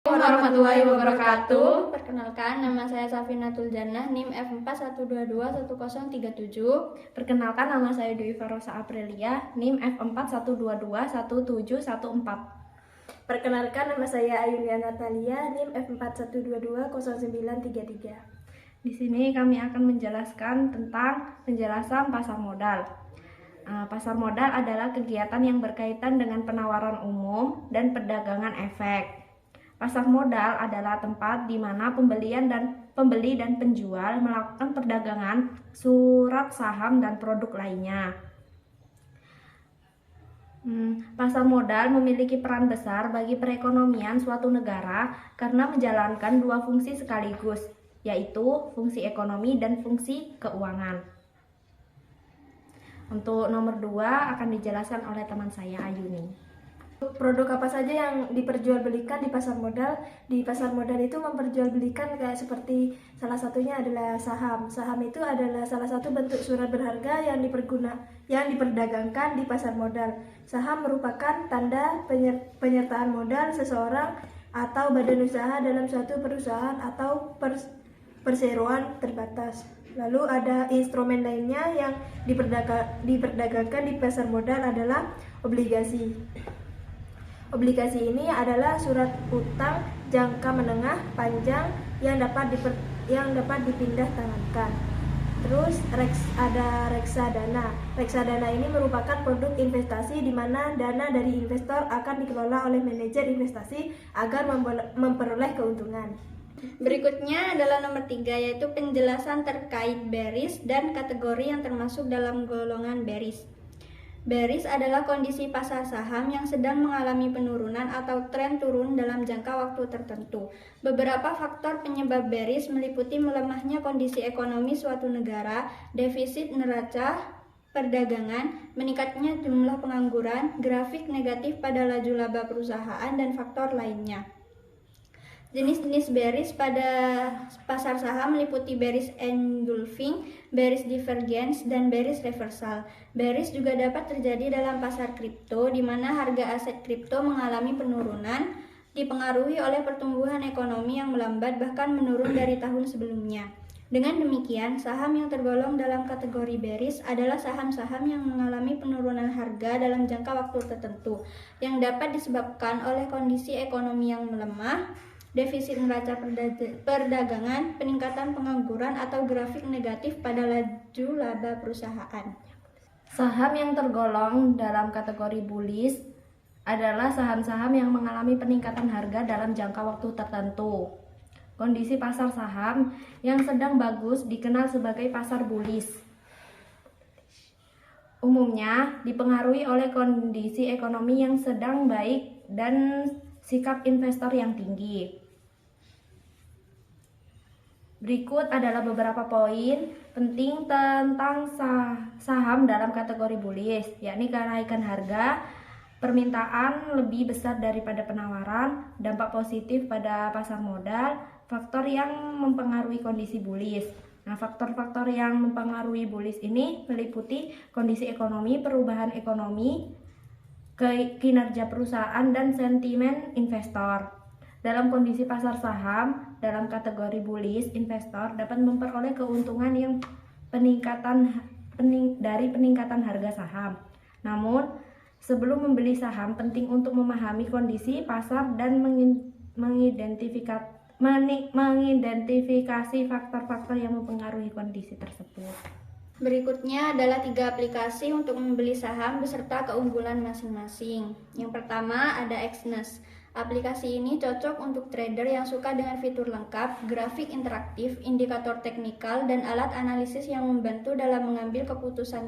Warahmatullahi wabarakatuh. Perkenalkan, nama saya Safinatul Jannah, NIM F41221037. Perkenalkan, nama saya Dwi Farosa Aprilia, NIM F41221714. Perkenalkan, nama saya Ayunia Natalia, NIM F41220933. Di sini kami akan menjelaskan tentang penjelasan pasar modal. Pasar modal adalah kegiatan yang berkaitan dengan penawaran umum dan perdagangan efek. Pasar modal adalah tempat di mana pembeli dan penjual melakukan perdagangan surat saham dan produk lainnya. Pasar modal memiliki peran besar bagi perekonomian suatu negara karena menjalankan dua fungsi sekaligus, yaitu fungsi ekonomi dan fungsi keuangan. Untuk nomor 2 akan dijelaskan oleh teman saya Ayuni. Produk apa saja yang diperjualbelikan di pasar modal? Di pasar modal itu memperjualbelikan kayak seperti salah satunya adalah saham. Saham itu adalah salah satu bentuk surat berharga yang diperdagangkan di pasar modal. Saham merupakan tanda penyertaan modal seseorang atau badan usaha dalam suatu perusahaan atau perseroan terbatas. Lalu ada instrumen lainnya yang diperdagangkan di pasar modal adalah obligasi. Obligasi ini adalah surat utang jangka menengah panjang yang dapat dipindah tangankan. Terus ada reksadana. Reksadana ini merupakan produk investasi di mana dana dari investor akan dikelola oleh manajer investasi agar memperoleh keuntungan. Berikutnya adalah nomor 3, yaitu penjelasan terkait bearish dan kategori yang termasuk dalam golongan bearish. Bearish adalah kondisi pasar saham yang sedang mengalami penurunan atau tren turun dalam jangka waktu tertentu. Beberapa faktor penyebab bearish meliputi melemahnya kondisi ekonomi suatu negara, defisit neraca perdagangan, meningkatnya jumlah pengangguran, grafik negatif pada laju laba perusahaan, dan faktor lainnya. Jenis-jenis bearish pada pasar saham meliputi bearish engulfing, bearish divergence, dan bearish reversal. Bearish juga dapat terjadi dalam pasar kripto, di mana harga aset kripto mengalami penurunan, dipengaruhi oleh pertumbuhan ekonomi yang melambat bahkan menurun dari tahun sebelumnya. Dengan demikian, saham yang tergolong dalam kategori bearish adalah saham-saham yang mengalami penurunan harga dalam jangka waktu tertentu, yang dapat disebabkan oleh kondisi ekonomi yang melemah, defisit neraca perdagangan, peningkatan pengangguran, atau grafik negatif pada laju laba perusahaan. Saham yang tergolong dalam kategori bullish adalah saham-saham yang mengalami peningkatan harga dalam jangka waktu tertentu. Kondisi pasar saham yang sedang bagus dikenal sebagai pasar bullish. Umumnya dipengaruhi oleh kondisi ekonomi yang sedang baik dan sikap investor yang tinggi. Berikut adalah beberapa poin penting tentang saham dalam kategori bullish, yakni kenaikan harga, permintaan lebih besar daripada penawaran, dampak positif pada pasar modal, faktor yang mempengaruhi kondisi bullish. Nah, faktor-faktor yang mempengaruhi bullish ini meliputi kondisi ekonomi, perubahan ekonomi, kinerja perusahaan, dan sentimen investor. Dalam kondisi pasar saham dalam kategori bullish, investor dapat memperoleh keuntungan yang dari peningkatan harga saham. Namun, sebelum membeli saham, penting untuk memahami kondisi pasar dan mengidentifikasi faktor-faktor yang mempengaruhi kondisi tersebut. Berikutnya adalah 3 aplikasi untuk membeli saham beserta keunggulan masing-masing. Yang pertama ada Exness. Aplikasi ini cocok untuk trader yang suka dengan fitur lengkap, grafik interaktif, indikator teknikal, dan alat analisis yang membantu dalam mengambil keputusan